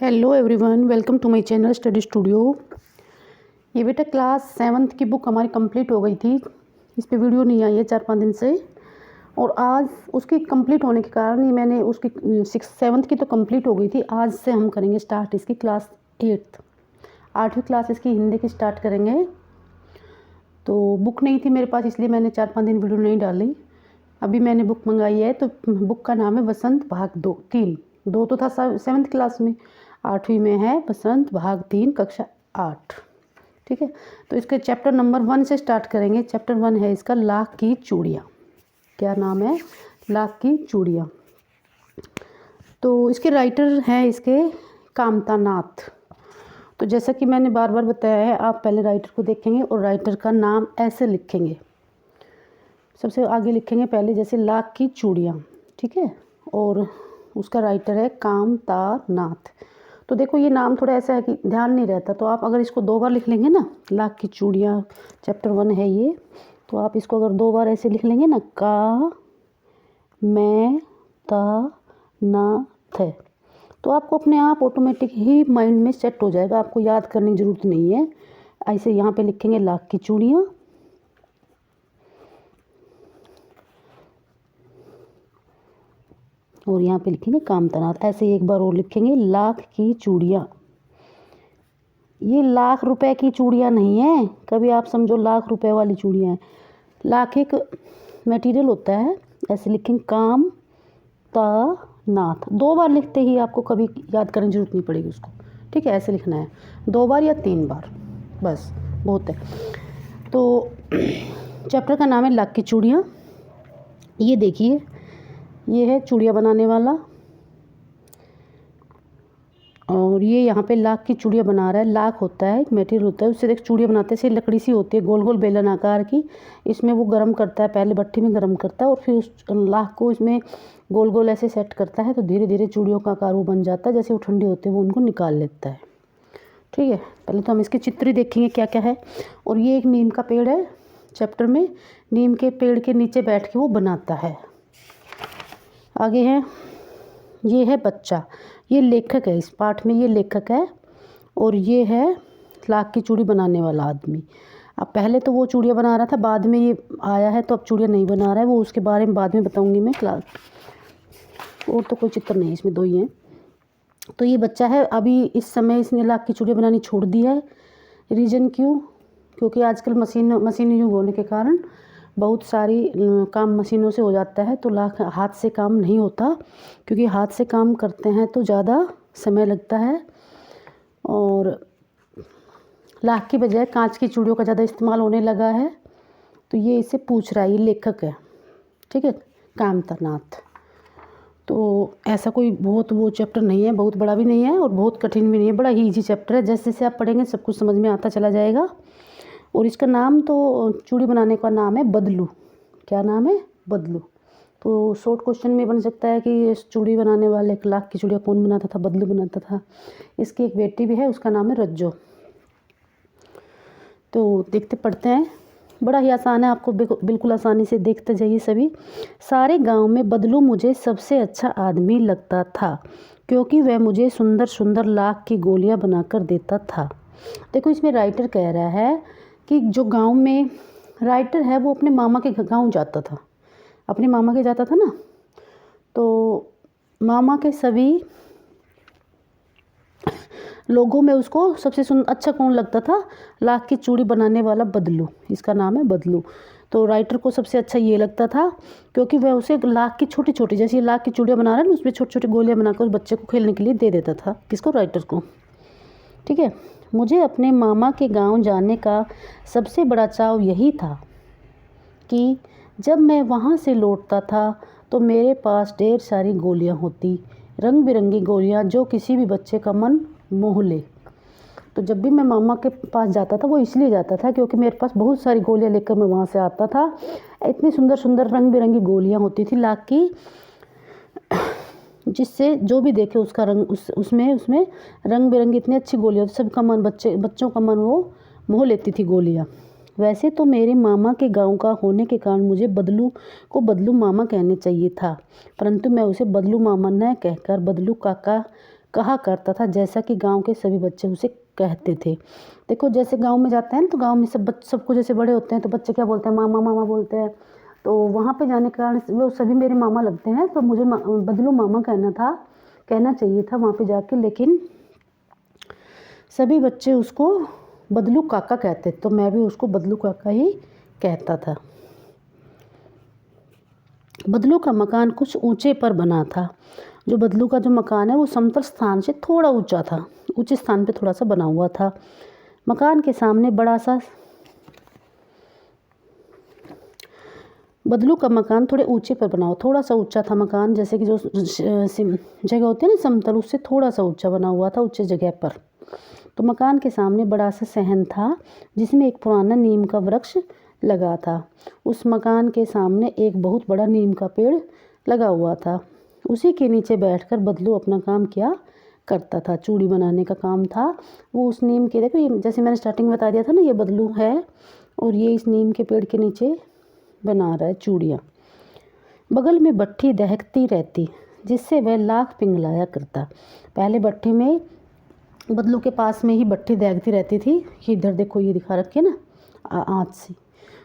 Hello everyone, welcome to my channel study studio. ये बेटा class 7th की book हमारी कंप्लीट हो गई थी। इस पे वीडियो नहीं आई है 4-5 दिन से, और आज उसकी कंप्लीट होने के कारण ही मैंने उसकी 7th की तो कंप्लीट हो गई थी। आज से हम करेंगे स्टार्ट इसकी क्लास 8वीं क्लास इसकी हिंदी की स्टार्ट करेंगे। तो बुक नहीं थी मेरे पास, इसलिए मैंने 4-5 दिन वीडियो नहीं डाली। अभी मैंने बुक मंगाई है, तो बुक का नाम है बसंत भाग 2 तो था 7th क्लास में, 8वीं में है बसंत भाग 3 कक्षा 8। ठीक है, तो इसके चैप्टर नंबर 1 से स्टार्ट करेंगे। चैप्टर 1 है इसका लाख की चूड़ियाँ। क्या नाम है? लाख की चूड़ियाँ। तो इसके राइटर हैं इसके कामता नाथ। तो जैसा कि मैंने बार बार बताया है, आप पहले राइटर को देखेंगे और राइटर का नाम ऐसे लिखेंगे। सबसे आगे लिखेंगे पहले जैसे लाख की चूड़ियाँ, ठीक है, और उसका राइटर है कामता नाथ। तो देखो ये नाम थोड़ा ऐसा है कि ध्यान नहीं रहता, तो आप अगर इसको 2 बार लिख लेंगे ना, लाख की चूड़ियाँ चैप्टर 1 है ये, तो आप इसको अगर 2 बार ऐसे लिख लेंगे ना, का मैं ता ना थ, तो आपको अपने आप ऑटोमेटिक ही माइंड में सेट हो जाएगा, आपको याद करने की ज़रूरत नहीं है। ऐसे यहाँ पे लिखेंगे लाख की चूड़ियाँ, और यहाँ पे लिखेंगे कामता नाथ। ऐसे एक बार और लिखेंगे लाख की चूड़ियाँ। ये लाख रुपए की चूड़ियाँ नहीं है, कभी आप समझो लाख रुपए वाली चूड़ियाँ हैं। लाख एक मटेरियल होता है। ऐसे लिखेंगे कामता नाथ। 2 बार लिखते ही आपको कभी याद करने की जरूरत नहीं पड़ेगी उसको, ठीक है। ऐसे लिखना है 2 बार या 3 बार, बस बहुत है। तो चैप्टर का नाम है लाख की चूड़ियाँ। ये देखिए, ये है चूड़ियाँ बनाने वाला, और ये यहाँ पे लाख की चूड़ियाँ बना रहा है। लाख होता है एक मटेरियल होता है, उससे देख चूड़ियाँ बनाते हैं। लकड़ी सी होती है गोल गोल बेलन आकार की, इसमें वो गर्म करता है, पहले भट्टी में गर्म करता है और फिर उस लाख को इसमें गोल गोल ऐसे सेट करता है, तो धीरे धीरे चूड़ियों का आकार वो बन जाता है। जैसे वो ठंडे होते हैं वो उनको निकाल लेता है, ठीक है। पहले तो हम इसके चित्र देखेंगे क्या क्या है। और ये एक नीम का पेड़ है चैप्टर में, नीम के पेड़ के नीचे बैठ के वो बनाता है। आगे है, ये है बच्चा, ये लेखक है इस पाठ में, ये लेखक है, और ये है लाख की चूड़ी बनाने वाला आदमी। अब पहले तो वो चूड़ियाँ बना रहा था, बाद में ये आया है तो अब चूड़ियाँ नहीं बना रहा है, वो उसके बारे में बाद में बताऊंगी मैं क्लास। और तो कोई चित्र नहीं, इसमें 2 ही हैं। तो ये बच्चा है, अभी इस समय इसने लाख की चूड़ियाँ बनानी छोड़ दी है। रीज़न क्यों? क्योंकि आजकल मशीनी युग होने के कारण बहुत सारी काम मशीनों से हो जाता है, तो लाख हाथ से काम नहीं होता, क्योंकि हाथ से काम करते हैं तो ज़्यादा समय लगता है। और लाख की बजाय कांच की चूड़ियों का ज़्यादा इस्तेमाल होने लगा है। तो ये इसे पूछ रहा है, ये लेखक है, ठीक है, कामता नाथ। तो ऐसा कोई बहुत वो चैप्टर नहीं है, बहुत बड़ा भी नहीं है और बहुत कठिन भी नहीं है, बड़ा ही ईजी चैप्टर है। जैसे जैसे आप पढ़ेंगे सब कुछ समझ में आता चला जाएगा। और इसका नाम तो चूड़ी बनाने का नाम है बदलू। क्या नाम है? बदलू। तो शॉर्ट क्वेश्चन में बन सकता है कि चूड़ी बनाने वाले लाख की चूड़ियाँ कौन बनाता था? बदलू बनाता था। इसकी एक बेटी भी है, उसका नाम है रज्जो। तो देखते पढ़ते हैं, बड़ा ही आसान है, आपको बिल्कुल आसानी से देखते जाइए सभी। सारे गांव में बदलू मुझे सबसे अच्छा आदमी लगता था, क्योंकि वह मुझे सुंदर सुंदर लाख की गोलियां बनाकर देता था। देखो इसमें राइटर कह रहा है कि जो गांव में राइटर है वो अपने मामा के गांव जाता था, अपने मामा के जाता था ना, तो मामा के सभी लोगों में उसको सबसे अच्छा कौन लगता था? लाख की चूड़ी बनाने वाला बदलू, इसका नाम है बदलू। तो राइटर को सबसे अच्छा ये लगता था, क्योंकि वह उसे लाख की छोटी छोटी, जैसे लाख की चूड़ियाँ बना रहा है ना, उसमें छोटी छोटी गोलियाँ बनाकर उस बच्चे को खेलने के लिए दे देता था। किसको? राइटर को, ठीक है। मुझे अपने मामा के गांव जाने का सबसे बड़ा चाव यही था कि जब मैं वहाँ से लौटता था तो मेरे पास ढेर सारी गोलियाँ होती, रंग बिरंगी गोलियाँ जो किसी भी बच्चे का मन मोह ले। तो जब भी मैं मामा के पास जाता था, वो इसलिए जाता था क्योंकि मेरे पास बहुत सारी गोलियाँ लेकर मैं वहाँ से आता था। इतनी सुंदर सुंदर रंग बिरंगी गोलियाँ होती थी लाख की, जिससे जो भी देखे उसका रंग उसमें रंग बिरंगी इतनी अच्छी गोलियाँ, सबका मन, बच्चों का मन वो मोह लेती थी गोलियाँ। वैसे तो मेरे मामा के गांव का होने के कारण मुझे बदलू को बदलू मामा कहने चाहिए था, परंतु मैं उसे बदलू मामा न कहकर बदलू काका कहा करता था, जैसा कि गांव के सभी बच्चे उसे कहते थे। देखो जैसे गांव में जाते हैं ना, तो गांव में सबको जैसे बड़े होते हैं तो बच्चे क्या बोलते हैं, मामा मामा बोलते हैं। तो वहाँ पे जाने के कारण वो सभी मेरे मामा लगते हैं, तो मुझे बदलू मामा कहना चाहिए था वहाँ पे जाके, लेकिन सभी बच्चे उसको बदलू काका कहते, तो मैं भी उसको बदलू काका ही कहता था। बदलू का मकान कुछ ऊंचे पर बना था। जो बदलू का जो मकान है वो समतल स्थान से थोड़ा ऊंचा था, ऊंचे स्थान पे थोड़ा सा बना हुआ था। मकान के सामने बदलू का मकान थोड़े ऊंचे पर बना हुआ, थोड़ा सा ऊंचा था मकान, जैसे कि जो जगह होती है ना समतल, उससे थोड़ा सा ऊंचा बना हुआ था, ऊंचे जगह पर। तो मकान के सामने बड़ा सा सहन था जिसमें एक पुराना नीम का वृक्ष लगा था। उस मकान के सामने एक बहुत बड़ा नीम का पेड़ लगा हुआ था। उसी के नीचे बैठकर बदलू अपना काम किया करता था, चूड़ी बनाने का काम था वो उस नीम के। देखो ये जैसे मैंने स्टार्टिंग में बता दिया था ना, ये बदलू है और ये इस नीम के पेड़ के नीचे बना रहा है चूड़ियाँ। बगल में भट्ठी दहकती रहती जिससे वह लाख पिघलाया करता। पहले भट्टी में बदलू के पास में ही भट्टी दहकती रहती थी, इधर देखो ये दिखा रखे ना आँच से,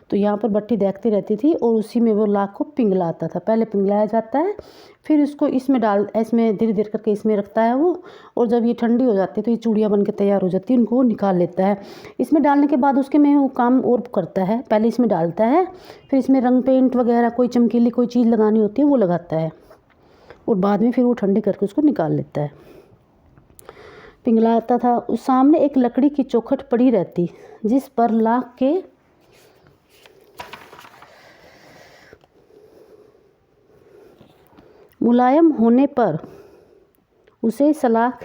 तो यहाँ पर भट्टी दहकती रहती थी और उसी में वो लाख को पिघलाता था। पहले पिघलाया जाता है, फिर इसको इसमें धीरे धीरे करके इसमें रखता है वो, और जब ये ठंडी हो जाती है तो ये चूड़ियाँ बन के तैयार हो जाती है, उनको वो निकाल लेता है। इसमें डालने के बाद उसके में वो काम और करता है, पहले इसमें डालता है, फिर इसमें रंग पेंट वगैरह कोई चमकीली कोई चीज़ लगानी होती है वो लगाता है, और बाद में फिर वो ठंडी करके उसको निकाल लेता है, पिघलाता था। उस सामने एक लकड़ी की चौखट पड़ी रहती जिस पर लाख के मुलायम होने पर उसे सलाख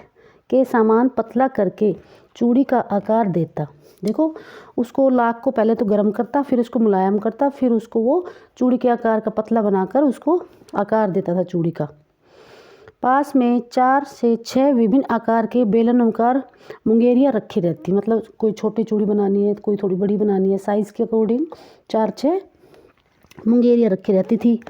के सामान पतला करके चूड़ी का आकार देता। देखो उसको लाख को पहले तो गर्म करता, फिर उसको मुलायम करता, फिर उसको वो चूड़ी के आकार का पतला बनाकर उसको आकार देता था चूड़ी का। पास में 4 से 6 विभिन्न आकार के बेलनाकार मुंगेरियाँ रखी रहती, मतलब कोई छोटी चूड़ी बनानी है, कोई थोड़ी बड़ी बनानी है, साइज़ के अकॉर्डिंग 4-6 मुंगेरियाँ रखी रहती थी।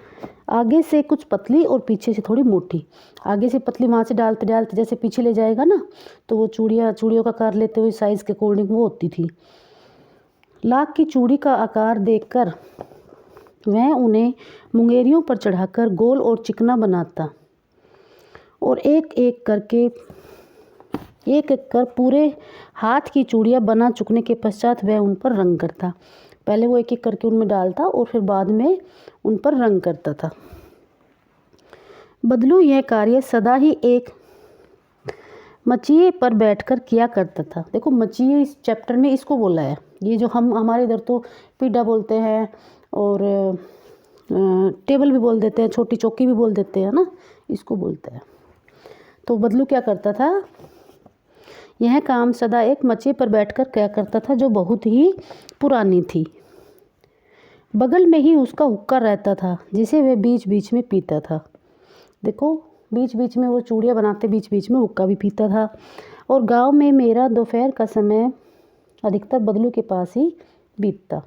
आगे से कुछ पतली और पीछे से थोड़ी मोटी। आगे से पतली वहाँ से डालते डालते जैसे पीछे ले जाएगा ना, तो वो चूड़ियों का आकार लेते हुए साइज़ के अकॉर्डिंग वो होती थी। लाख की चूड़ी का आकार देखकर वह उन्हें मुंगेरियों पर चढ़ाकर गोल और चिकना बनाता और एक एक कर पूरे हाथ की चूड़ियाँ बना चुकने के पश्चात वह उन पर रंग करता। पहले वो एक एक करके उनमें डालता और फिर बाद में उन पर रंग करता था। बदलू यह कार्य सदा ही एक मचिए पर बैठकर किया करता था। देखो मचिए इस चैप्टर में इसको बोला है, ये जो हमारे इधर तो पीढ़ा बोलते हैं और टेबल भी बोल देते हैं, छोटी चौकी भी बोल देते हैं ना, इसको बोलते हैं। तो बदलू क्या करता था, यह काम सदा एक मचिए पर बैठकर किया करता था जो बहुत ही पुरानी थी। बगल में ही उसका हुक्का रहता था जिसे वह बीच बीच में पीता था। देखो बीच बीच में वो चूड़ियाँ बनाते, बीच बीच में हुक्का भी पीता था। और गांव में मेरा दोपहर का समय अधिकतर बदलू के पास ही बीतता।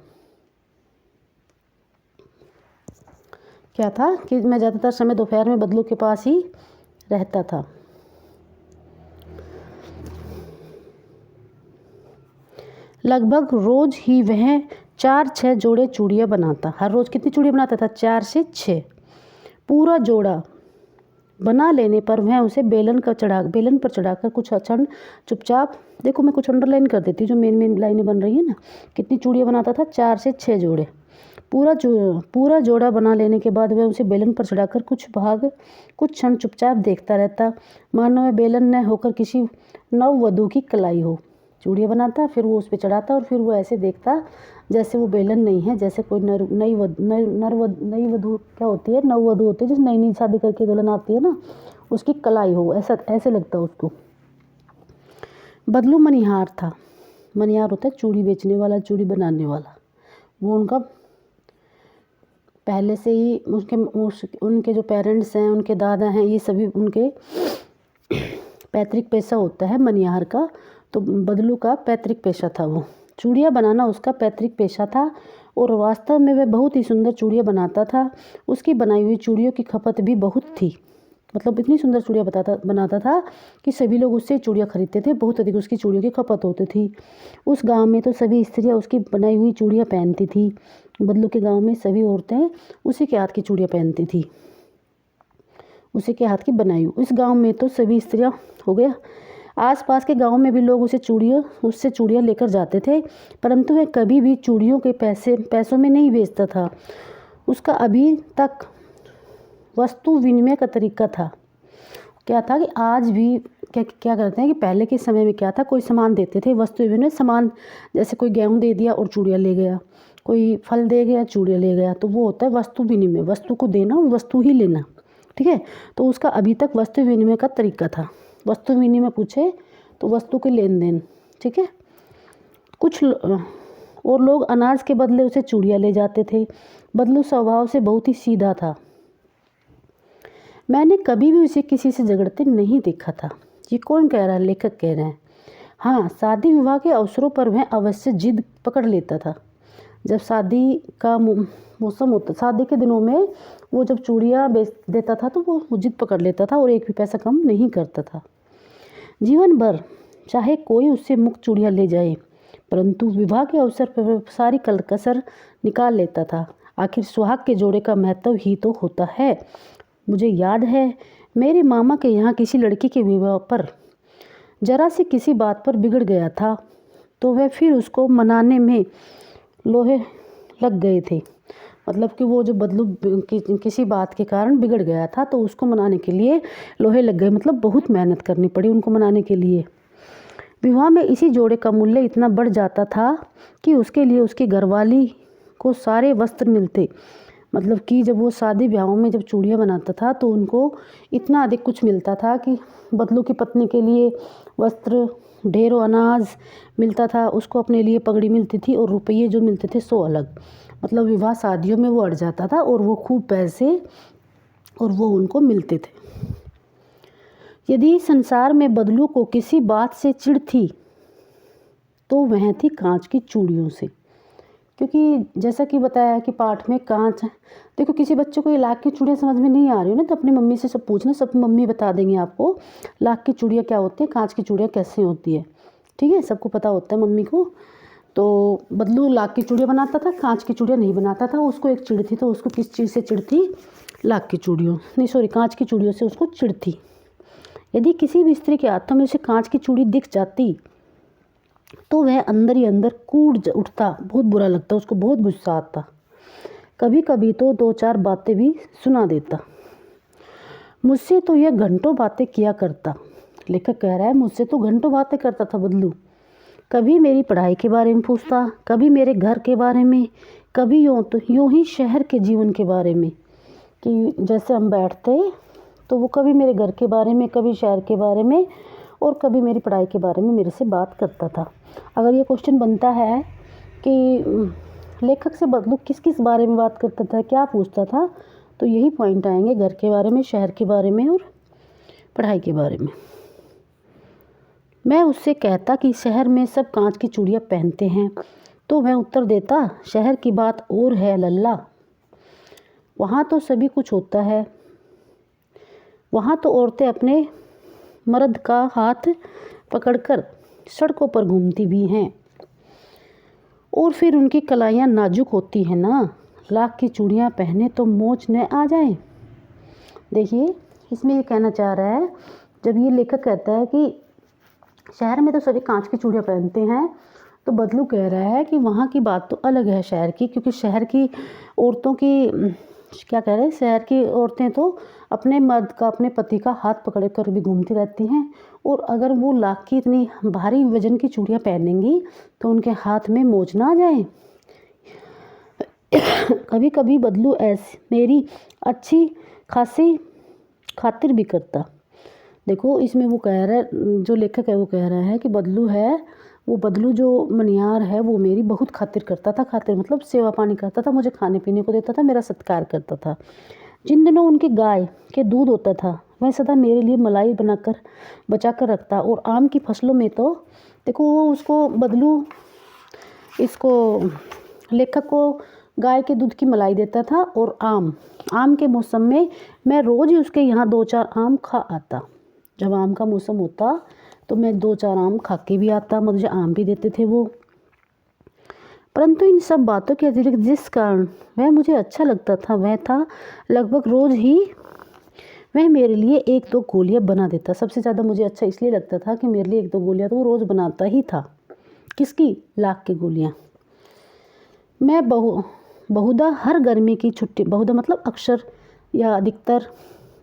क्या था कि मैं ज़्यादातर समय दोपहर में बदलू के पास ही रहता था। लगभग रोज ही वह 4-6 जोड़े चूड़ियाँ बनाता। हर रोज़ कितनी चूड़ियाँ बनाता था, 4 से 6। पूरा जोड़ा बना लेने पर वह उसे बेलन पर चढ़ाकर कुछ क्षण चुपचाप, देखो मैं कुछ अंडरलाइन कर देती हूँ जो मेन लाइनें बन रही है ना। कितनी चूड़ियाँ बनाता था, 4 से 6 जोड़े। पूरा जोड़ा बना लेने के बाद वह उसे बेलन पर चढ़ाकर कुछ क्षण चुपचाप देखता रहता, मानो वह बेलन न होकर किसी नववधू की कलाई हो। चूड़ियाँ बनाता, फिर वो उस पर चढ़ाता और फिर वो ऐसे देखता जैसे वो बेलन नहीं है, जैसे कोई नई वधू क्या होती है, नववधू होती है, जिस नई शादी करके दुल्हन आती है ना, उसकी कलाई हो, ऐसे लगता उसको। बदलू मनिहार था। मनिहार होता है चूड़ी बेचने वाला, चूड़ी बनाने वाला। वो उनका पहले से ही उनके जो पेरेंट्स हैं, उनके दादा हैं, ये सभी उनके पैतृक पेशा होता है मनिहार का। तो बदलू का पैतृक पेशा था, वो चूड़ियाँ बनाना उसका पैतृक पेशा था और वास्तव में वह बहुत ही सुंदर चूड़ियाँ बनाता था। उसकी बनाई हुई चूड़ियों की खपत भी बहुत थी। मतलब इतनी सुंदर चूड़ियाँ बनाता था कि सभी लोग उससे चूड़ियाँ खरीदते थे, बहुत अधिक उसकी चूड़ियों की खपत होती थी। उस गांव में तो सभी स्त्रियाँ उसकी बनाई हुई चूड़ियाँ पहनती थी। बदलू के गांव में सभी औरतें उसी के हाथ की चूड़ियाँ पहनती थी, उसी के हाथ की बनाई हुई। इस गांव में तो सभी स्त्रियाँ हो गया, आसपास के गांव में भी लोग उससे चूड़ियाँ लेकर जाते थे, परंतु वह कभी भी चूड़ियों के पैसों में नहीं बेचता था। उसका अभी तक वस्तु विनिमय का तरीका था। क्या था कि आज भी क्या करते हैं कि पहले के समय में क्या था, कोई सामान देते थे, वस्तु विनिमय सामान, जैसे कोई गेहूँ दे दिया और चूड़ियाँ ले गया, कोई फल दे गया चूड़ियाँ ले गया, तो वो होता है वस्तु विनिमय, वस्तु को देना और वस्तु ही लेना। ठीक है, तो उसका अभी तक वस्तु विनिमय का तरीका था। वस्तु विनिमय पूछे तो वस्तु के लेन देन। ठीक है, और लोग अनाज के बदले उसे चूड़ियाँ ले जाते थे। बदलू स्वभाव से बहुत ही सीधा था। मैंने कभी भी उसे किसी से झगड़ते नहीं देखा था। ये कौन कह रहा है? लेखक कह रहे हैं। हाँ, शादी विवाह के अवसरों पर वह अवश्य जिद पकड़ लेता था। जब शादी का मौसम होता, शादी के दिनों में वो जब चूड़ियाँ बेच देता था तो वो जिद पकड़ लेता था और एक भी पैसा कम नहीं करता था। जीवन भर चाहे कोई उससे मुफ्त चूड़ियाँ ले जाए, परंतु विवाह के अवसर पर सारी कसर निकाल लेता था। आखिर सुहाग के जोड़े का महत्व ही तो होता है। मुझे याद है, मेरे मामा के यहाँ किसी लड़की के विवाह पर जरा सी किसी बात पर बिगड़ गया था, तो वह फिर उसको मनाने में लोहे लग गए थे। मतलब कि वो जो बदलू किसी बात के कारण बिगड़ गया था, तो उसको मनाने के लिए लोहे लग गए, मतलब बहुत मेहनत करनी पड़ी उनको मनाने के लिए। विवाह में इसी जोड़े का मूल्य इतना बढ़ जाता था कि उसके लिए उसकी घरवाली को सारे वस्त्र मिलते। मतलब कि जब वो शादी ब्याहों में जब चूड़ियाँ बनाता था तो उनको इतना अधिक कुछ मिलता था कि बदलू की पत्नी के लिए वस्त्र, ढेरों अनाज मिलता था, उसको अपने लिए पगड़ी मिलती थी और रुपये जो मिलते थे 100 अलग। मतलब विवाह शादियों में वो अड़ जाता था और वो खूब पैसे और वो उनको मिलते थे। यदि संसार में बदलू को किसी बात से चिढ़ थी तो वह थी कांच की चूड़ियों से। क्योंकि जैसा कि बताया कि पाठ में कांच, देखो किसी बच्चे को ये लाख की चूड़ियाँ समझ में नहीं आ रही हो ना, तो अपनी मम्मी से सब पूछना, सब मम्मी बता देंगे आपको लाख की चूड़ियाँ क्या होती है, कांच की चूड़ियाँ कैसे होती है। ठीक है, सबको पता होता है मम्मी को। तो बदलू लाख की चूड़ियाँ बनाता था, कांच की चूड़ियाँ नहीं बनाता था। उसको एक चिढ़ थी, तो उसको किस चीज़ से चिढ़ थी? लाख की चूड़ियों नहीं, सॉरी, कांच की चूड़ियों से उसको चिढ़ थी। यदि किसी भी स्त्री के हाथों में उसे कांच की चूड़ी दिख जाती तो वह अंदर ही अंदर कूद उठता, बहुत बुरा लगता, उसको बहुत गुस्सा आता। कभी कभी तो 2-4 बातें भी सुना देता। मुझसे तो यह घंटों बातें किया करता। लेखक कह रहा है, मुझसे तो घंटों बातें करता था बदलू। कभी मेरी पढ़ाई के बारे में पूछता, कभी मेरे घर के बारे में, कभी यूँ ही शहर के जीवन के बारे में, कि जैसे हम बैठते तो वो कभी मेरे घर के बारे में, कभी शहर के बारे में और कभी मेरी पढ़ाई के बारे में मेरे से बात करता था। अगर ये क्वेश्चन बनता है कि लेखक से बदलू किस किस बारे में बात करता था, क्या पूछता था, तो यही पॉइंट आएंगे, घर के बारे में, शहर के बारे में और पढ़ाई के बारे में। मैं उससे कहता कि शहर में सब कांच की चूड़ियाँ पहनते हैं, तो वह उत्तर देता, शहर की बात और है लल्ला, वहाँ तो सभी कुछ होता है। वहाँ तो औरतें अपने मर्द का हाथ पकड़कर सड़कों पर घूमती भी हैं, और फिर उनकी कलाइयाँ नाजुक होती हैं ना। लाख की चूड़ियाँ पहने तो मोच न आ जाए। देखिए, इसमें ये कहना चाह रहा है, जब ये लेखक कहता है कि शहर में तो सभी कांच की चूड़ियाँ पहनते हैं, तो बदलू कह रहा है कि वहाँ की बात तो अलग है शहर की, क्योंकि शहर की औरतों की, क्या कह रहे हैं, शहर की औरतें तो अपने मर्द का, अपने पति का हाथ पकड़ कर भी घूमती रहती हैं, और अगर वो लाख की इतनी भारी वजन की चूड़ियाँ पहनेंगी तो उनके हाथ में मोच ना आ जाए। कभी कभी बदलू ऐसी मेरी अच्छी खासी खातिर भी करता। देखो, इसमें वो कह रहा है, जो लेखक है वो कह रहा है कि बदलू है, वो बदलू जो मनियार है वो मेरी बहुत खातिर करता था। खातिर मतलब सेवा पानी करता था, मुझे खाने पीने को देता था, मेरा सत्कार करता था। जिन दिनों उनकी गाय के दूध होता था वह सदा मेरे लिए मलाई बनाकर बचा कर रखता। और आम की फसलों में तो देखो, वो उसको बदलू, इसको लेखक को गाय के दूध की मलाई देता था। और आम के मौसम में मैं रोज़ ही उसके यहाँ 2-4 आम खा आता। जब आम का मौसम होता तो मैं 2-4 आम खा के भी आता, मुझे आम भी देते थे वो। परंतु इन सब बातों के अतिरिक्त जिस कारण वह मुझे अच्छा लगता था वह था लगभग रोज़ ही वह मेरे लिए 1-2 गोलियाँ बना देता। सबसे ज़्यादा मुझे अच्छा इसलिए लगता था कि मेरे लिए 1-2 गोलियाँ तो वो रोज़ बनाता ही था। किसकी? लाख की गोलियाँ। मैं बहुधा हर गर्मी की छुट्टी, बहुधा मतलब अक्सर या अधिकतर,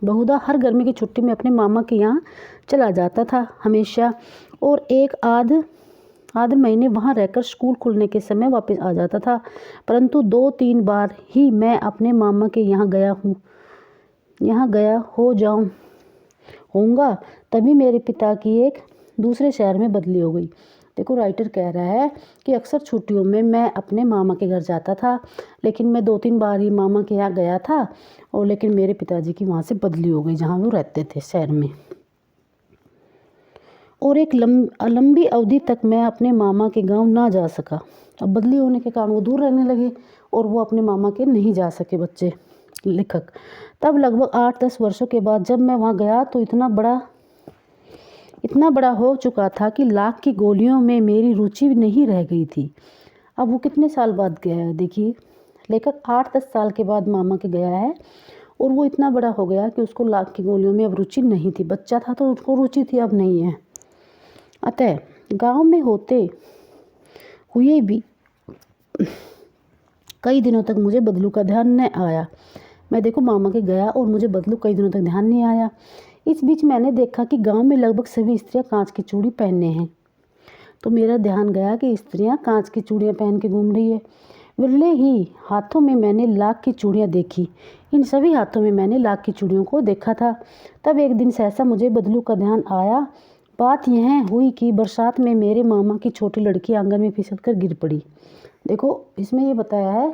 बहुधा हर गर्मी की छुट्टी में अपने मामा के यहाँ चला जाता था हमेशा, और एक आध महीने वहाँ रहकर स्कूल खुलने के समय वापस आ जाता था। परंतु 2-3 बार ही मैं अपने मामा के यहाँ गया होऊंगा तभी मेरे पिता की एक दूसरे शहर में बदली हो गई। देखो, राइटर कह रहा है कि अक्सर छुट्टियों में मैं अपने मामा के घर जाता था, लेकिन मैं 2-3 बार ही मामा के यहाँ गया था, और लेकिन मेरे पिताजी की वहाँ से बदली हो गई जहाँ वो रहते थे शहर में। और एक लंबी अवधि तक मैं अपने मामा के गांव ना जा सका। अब बदली होने के कारण वो दूर रहने लगे और वो अपने मामा के नहीं जा सके बच्चे, लेखक। तब लगभग 8-10 वर्षों के बाद जब मैं वहाँ गया तो इतना बड़ा हो चुका था कि लाख की गोलियों में मेरी रुचि नहीं रह गई थी। अब वो कितने साल बाद गया है देखिए, लेखक 8-10 साल के बाद मामा के गया है और वो इतना बड़ा हो गया कि उसको लाख की गोलियों में अब रुचि नहीं थी। बच्चा था तो उसको रुचि थी, अब नहीं है। अतः गांव में होते हुए भी कई दिनों तक मुझे बदलू का ध्यान न आया। मैं देखो मामा के गया और मुझे बदलू कई दिनों तक ध्यान नहीं आया। इस बीच मैंने देखा कि गांव में लगभग सभी स्त्रियां कांच की चूड़ी पहने हैं, तो मेरा ध्यान गया कि स्त्रियां कांच की चूड़ियां पहन के घूम रही है। विरले ही हाथों में मैंने लाख की चूड़ियां देखी। इन सभी हाथों में मैंने लाख की चूड़ियों को देखा था। तब एक दिन सहसा मुझे बदलू का ध्यान आया। बात यह हुई कि बरसात में मेरे मामा की छोटी लड़की आंगन में फिसल कर गिर पड़ी। देखो, इसमें ये बताया है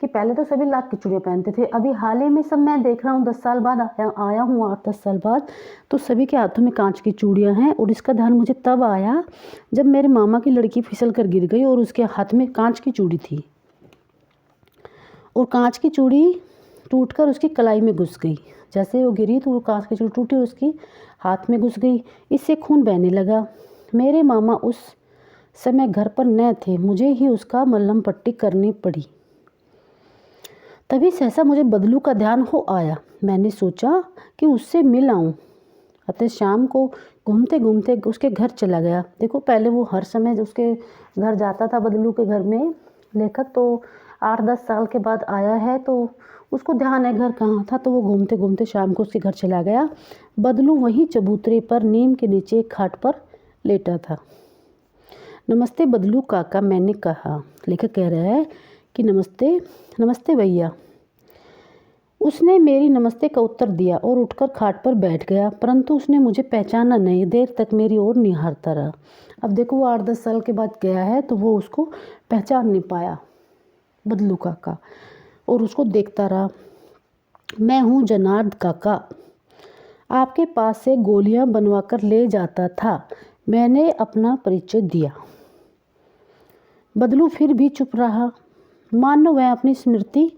कि पहले तो सभी लाख की चूड़ियाँ पहनते थे, अभी हाल ही में सब मैं देख रहा हूँ 10 साल बाद आया हूँ 8-10 साल बाद, तो सभी के हाथों में कांच की चूड़ियाँ हैं। और इसका ध्यान मुझे तब आया जब मेरे मामा की लड़की फिसल कर गिर गई और उसके हाथ में कांच की चूड़ी थी, और कांच की चूड़ी टूटकर उसकी कलाई में घुस गई। जैसे वो गिरी तो वो कांच की चूड़ी टूटी और उसकी हाथ में घुस गई। इससे खून बहने लगा। मेरे मामा उस समय घर पर न थे, मुझे ही उसका मलहम पट्टी करनी पड़ी। तभी सहसा मुझे बदलू का ध्यान हो आया। मैंने सोचा कि उससे मिल आऊं, अतः शाम को घूमते घूमते उसके घर चला गया। देखो, पहले वो हर समय उसके घर जाता था, बदलू के घर में। लेखक तो 8-10 साल के बाद आया है तो उसको ध्यान है घर कहाँ था, तो वो घूमते घूमते शाम को उसके घर चला गया। बदलू वहीं चबूतरे पर नीम के नीचे एक खाट पर लेटा था। नमस्ते बदलू काका, मैंने कहा। लेखक कह रहा है कि नमस्ते भैया। उसने मेरी नमस्ते का उत्तर दिया और उठकर खाट पर बैठ गया, परंतु उसने मुझे पहचाना नहीं। देर तक मेरी ओर निहारता रहा। अब देखो, वो 8-10 साल के बाद गया है तो वो उसको पहचान नहीं पाया, बदलू काका, और उसको देखता रहा। मैं हूँ जनार्द काका, आपके पास से गोलियां बनवा कर ले जाता था। मैंने अपना परिचय दिया। बदलू फिर भी चुप रहा, मानो वह अपनी स्मृति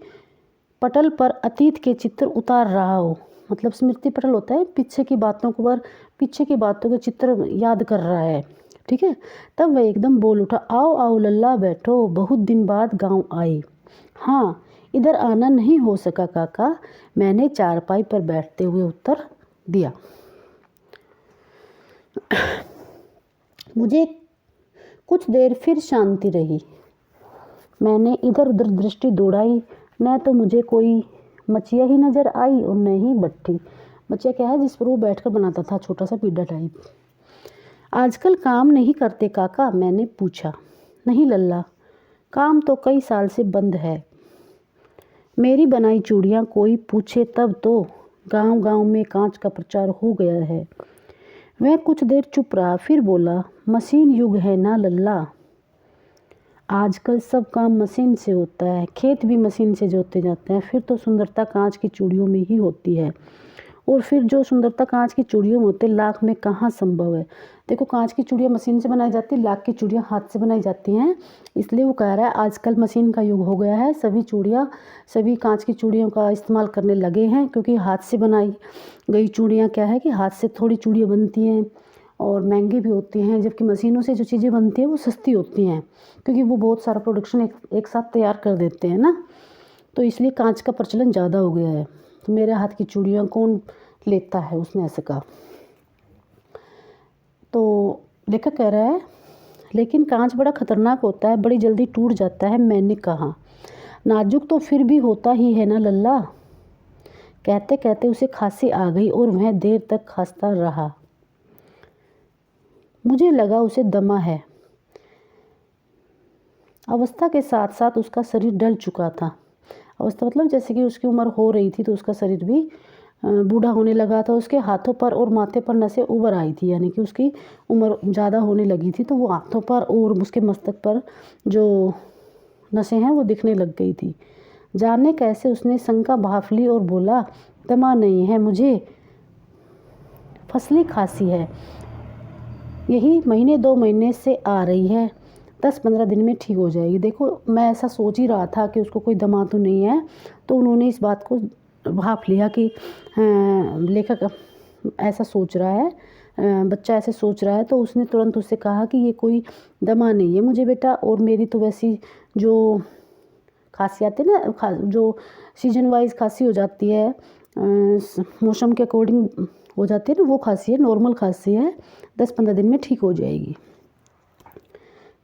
पटल पर अतीत के चित्र उतार रहा हो। मतलब स्मृति पटल होता है, पीछे की बातों के चित्र याद कर रहा है। ठीक है। तब वह एकदम बोल उठा, आओ आओ लल्ला, बैठो, बहुत दिन बाद गांव आए। हाँ, इधर आना नहीं हो सका काका, मैंने चारपाई पर बैठते हुए उत्तर दिया। मुझे कुछ देर फिर शांति रही। मैंने इधर उधर दृष्टि दौड़ाई, न तो मुझे कोई मचिया ही नजर आई और न ही भट्ठी। मचिया क्या है? जिस पर वो बैठकर बनाता था, छोटा सा पीढ़ा टाइप। आजकल काम नहीं करते काका? मैंने पूछा। नहीं लल्ला, काम तो कई साल से बंद है। मेरी बनाई चूड़ियाँ कोई पूछे तब तो गांव गांव में कांच का प्रचार हो गया है। वह कुछ देर चुप रहा, फिर बोला, मशीन युग है ना लल्ला, आजकल सब काम मशीन से होता है, खेत भी मशीन से जोते जाते हैं, फिर तो सुंदरता कांच की चूड़ियों में ही होती है। और फिर जो सुंदरता कांच की चूड़ियों में होते लाख में कहाँ संभव है। देखो कांच की चूड़ियाँ मशीन से बनाई जाती है, लाख की चूड़ियाँ हाथ से बनाई जाती हैं। इसलिए वो कह रहा है आजकल मशीन का युग हो गया है, सभी कांच की चूड़ियों का इस्तेमाल करने लगे हैं, क्योंकि हाथ से बनाई गई चूड़ियाँ क्या है कि हाथ से थोड़ी चूड़ियाँ बनती हैं और महंगी भी होती हैं, जबकि मशीनों से जो चीज़ें बनती हैं वो सस्ती होती हैं, क्योंकि वो बहुत सारा प्रोडक्शन एक साथ तैयार कर देते हैं ना। तो इसलिए कांच का प्रचलन ज़्यादा हो गया है। तो मेरे हाथ की चूड़ियाँ कौन लेता है, उसने ऐसे कहा। तो लेखक कह रहा है लेकिन कांच बड़ा खतरनाक होता है, बड़ी जल्दी टूट जाता है। मैंने कहा नाजुक तो फिर भी होता ही है ना लल्ला। कहते कहते उसे खांसी आ गई और वह देर तक खांसता रहा। मुझे लगा उसे दमा है। अवस्था के साथ साथ उसका शरीर ढल चुका था। अवस्था मतलब जैसे कि उसकी उम्र हो रही थी तो उसका शरीर भी बूढ़ा होने लगा था। उसके हाथों पर और माथे पर नसें उभर आई थी, यानी कि उसकी उम्र ज़्यादा होने लगी थी, तो वो हाथों पर और उसके मस्तक पर जो नसें हैं वो दिखने लग गई थी। जाने कैसे उसने शंका भांप ली और बोला दमा नहीं है, मुझे फसली खांसी है, यही महीने 2 महीने से आ रही है, 10-15 दिन में ठीक हो जाएगी। देखो मैं ऐसा सोच ही रहा था कि उसको कोई दमा तो नहीं है, तो उन्होंने इस बात को भांप लिया कि लेखक ऐसा सोच रहा है, बच्चा ऐसे सोच रहा है, तो उसने तुरंत उससे कहा कि ये कोई दमा नहीं है मुझे बेटा, और मेरी तो वैसी जो खांसी आती है ना, जो सीजन वाइज खांसी हो जाती है, मौसम के अकॉर्डिंग हो जाती है ना, वो खांसी है, नॉर्मल खांसी है, 10-15 दिन में ठीक हो जाएगी।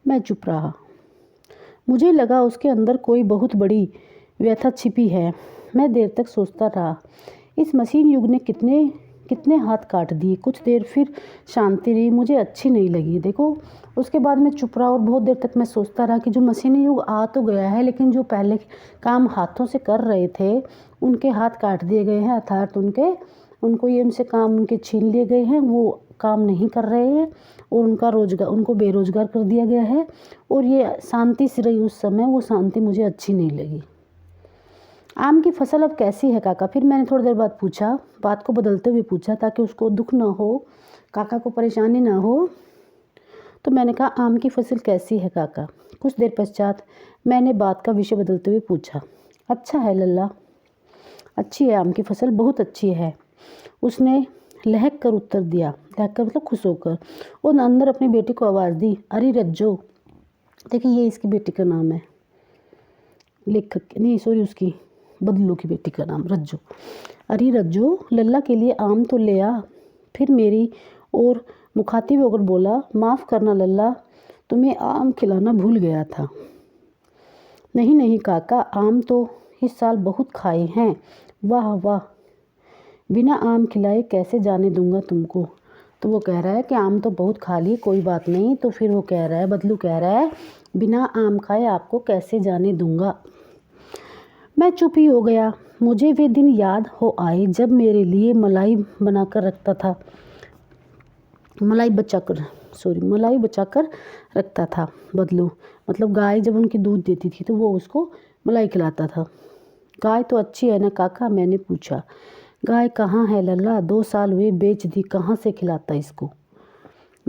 मैं चुप रहा। मुझे लगा उसके अंदर कोई बहुत बड़ी व्यथा छिपी है। मैं देर तक सोचता रहा। इस मशीन युग ने कितने हाथ काट दिए। कुछ देर फिर शांति रही, मुझे अच्छी नहीं लगी। देखो उसके बाद मैं चुप रहा और बहुत देर तक मैं सोचता रहा कि जो मशीनी युग आ तो गया है, लेकिन जो पहले काम हाथों से कर रहे थे उनके हाथ काट दिए गए हैं, अर्थात उनसे काम उनके छीन लिए गए हैं, वो काम नहीं कर रहे हैं और उनको बेरोजगार कर दिया गया है। और ये शांति सी रही उस समय, वो शांति मुझे अच्छी नहीं लगी। आम की फसल अब कैसी है काका? फिर मैंने थोड़ी देर बाद पूछा, बात को बदलते हुए पूछा ताकि उसको दुख ना हो, काका को परेशानी ना हो। तो मैंने कहा आम की फसल कैसी है काका? कुछ देर पश्चात मैंने बात का विषय बदलते हुए पूछा। अच्छा है लल्ला, अच्छी है आम की फसल, बहुत अच्छी है, उसने लहक कर उत्तर दिया। लहक कर मतलब खुश होकर। और अंदर अपनी बेटी को आवाज़ दी, अरे रज्जो। देखिए ये इसकी बेटी का नाम है, लेखक नहीं सॉरी उसकी बदलू की बेटी का नाम रज्जो। अरे रज्जो लल्ला के लिए आम तो ले आ। फिर मेरी और मुखातिब होकर बोला, माफ़ करना लल्ला, तुम्हें आम खिलाना भूल गया था। नहीं नहीं काका, आम तो इस साल बहुत खाए हैं। वाह वाह, बिना आम खिलाए कैसे जाने दूंगा तुमको। तो वो कह रहा है कि आम तो बहुत खा लिए, कोई बात नहीं। तो फिर वो कह रहा है, बदलू कह रहा है, बिना आम खाए आपको कैसे जाने दूंगा। मैं चुप ही हो गया। मुझे वे दिन याद हो आए जब मेरे लिए मलाई बनाकर रखता था, मलाई बचाकर रखता था बदलू। मतलब गाय जब उनकी दूध देती थी तो वो उसको मलाई खिलाता था। गाय तो अच्छी है ना काका? मैंने पूछा। गाय कहाँ है लल्ला, 2 साल हुए बेच दी, कहाँ से खिलाता इसको?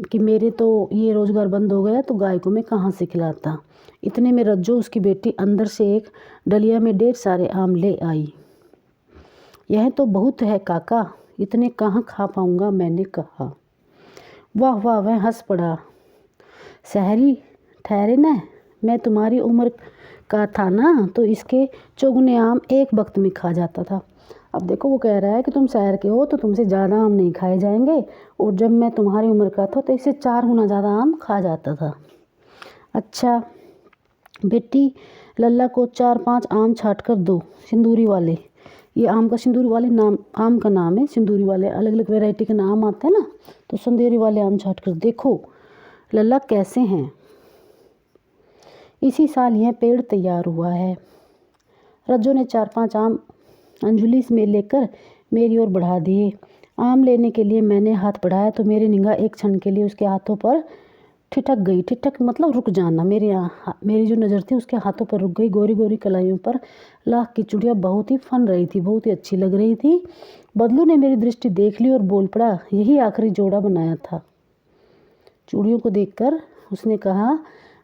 कि मेरे तो ये रोज़गार बंद हो गया तो गाय को मैं कहाँ से खिलाता। इतने में रज्जो उसकी बेटी अंदर से एक डलिया में ढेर सारे आम ले आई। यह तो बहुत है काका, इतने कहाँ खा पाऊँगा, मैंने कहा। वाह वाह, वह हंस पड़ा। शहरी ठहरे न, मैं तुम्हारी उम्र का था ना तो इसके चौगुने आम एक वक्त में खा जाता था। अब देखो वो कह रहा है कि तुम शहर के हो तो तुमसे ज़्यादा आम नहीं खाए जाएंगे, और जब मैं तुम्हारी उम्र का था तो इससे 4 गुना ज़्यादा आम खा जाता था। अच्छा बेटी, लल्ला को 4-5 आम छाट कर दो, सिंदूरी वाले। ये आम का सिंदूरी वाले नाम, आम का नाम है सिंदूरी वाले, अलग अलग वैरायटी के नाम आते हैं ना, तो सिंदूरी वाले आम छाट कर देखो लल्ला कैसे हैं। इसी साल यह पेड़ तैयार हुआ है। रज्जो ने 4-5 आम अंजुली में लेकर मेरी ओर बढ़ा दिए। आम लेने के लिए मैंने हाथ बढ़ाया तो मेरी निगाह एक क्षण के लिए उसके हाथों पर ठिठक गई। ठिठक मतलब रुक जाना। मेरी जो नज़र थी उसके हाथों पर रुक गई। गोरी गोरी कलाइयों पर लाख की चूड़ियाँ बहुत ही फन रही थी, बहुत ही अच्छी लग रही थी। बदलू ने मेरी दृष्टि देख ली और बोल पड़ा, यही आखिरी जोड़ा बनाया था। चूड़ियों को देखकर उसने कहा,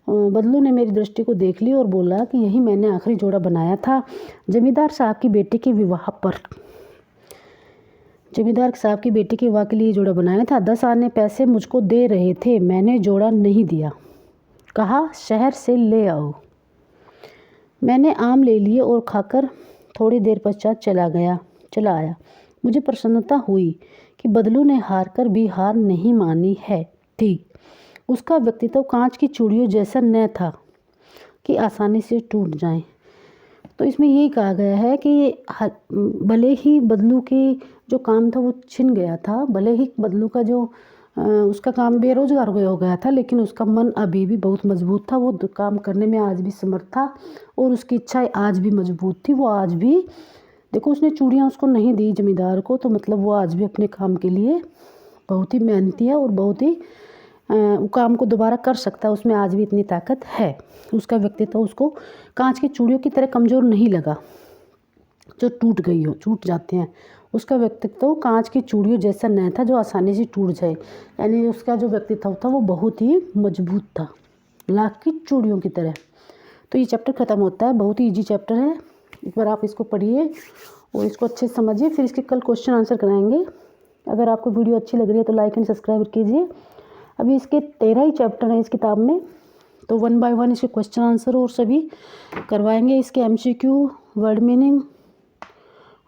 बदलू ने मेरी दृष्टि को देख ली और बोला कि यही मैंने आखिरी जोड़ा बनाया था। जमींदार साहब की बेटी के विवाह के लिए जोड़ा बनाया था। 10 आने पैसे मुझको दे रहे थे, मैंने जोड़ा नहीं दिया। कहा, शहर से ले आओ। मैंने आम ले लिए और खाकर थोड़ी देर पश्चात चला आया। मुझे प्रसन्नता हुई कि बदलू ने हार कर भी हार नहीं मानी थी। उसका व्यक्तित्व कांच की चूड़ियों जैसा न था कि आसानी से टूट जाए। तो इसमें यही कहा गया है कि भले ही बदलू की जो काम था वो छिन गया था, भले ही बदलू का जो उसका काम बेरोजगार हो गया था, लेकिन उसका मन अभी भी बहुत मजबूत था। वो काम करने में आज भी समर्थ था और उसकी इच्छाएं आज भी मजबूत थी। वो आज भी, देखो, उसने चूड़ियाँ उसको नहीं दी जमींदार को, तो मतलब वो आज भी अपने काम के लिए बहुत ही मेहनती है और बहुत ही काम को दोबारा कर सकता है। उसमें आज भी इतनी ताकत है। उसका व्यक्तित्व उसको कांच की चूड़ियों की तरह कमज़ोर नहीं लगा जो टूट जाते हैं। उसका व्यक्तित्व कांच की चूड़ियों जैसा न था जो आसानी से टूट जाए। यानी उसका जो व्यक्तित्व था वो बहुत ही मजबूत था, लाख की चूड़ियों की तरह। तो ये चैप्टर ख़त्म होता है। बहुत ही ईजी चैप्टर है। एक बार आप इसको पढ़िए और इसको अच्छे से समझिए, फिर इसके कल क्वेश्चन आंसर कराएंगे। अगर आपको वीडियो अच्छी लग रही है तो लाइक एंड सब्सक्राइब कीजिए। अभी इसके 13 ही चैप्टर हैं इस किताब में, तो 1 बाय 1 इसके क्वेश्चन आंसर और सभी करवाएंगे। इसके MCQ, वर्ड मीनिंग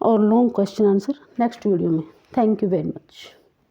और long question answer next video में। Thank you very much.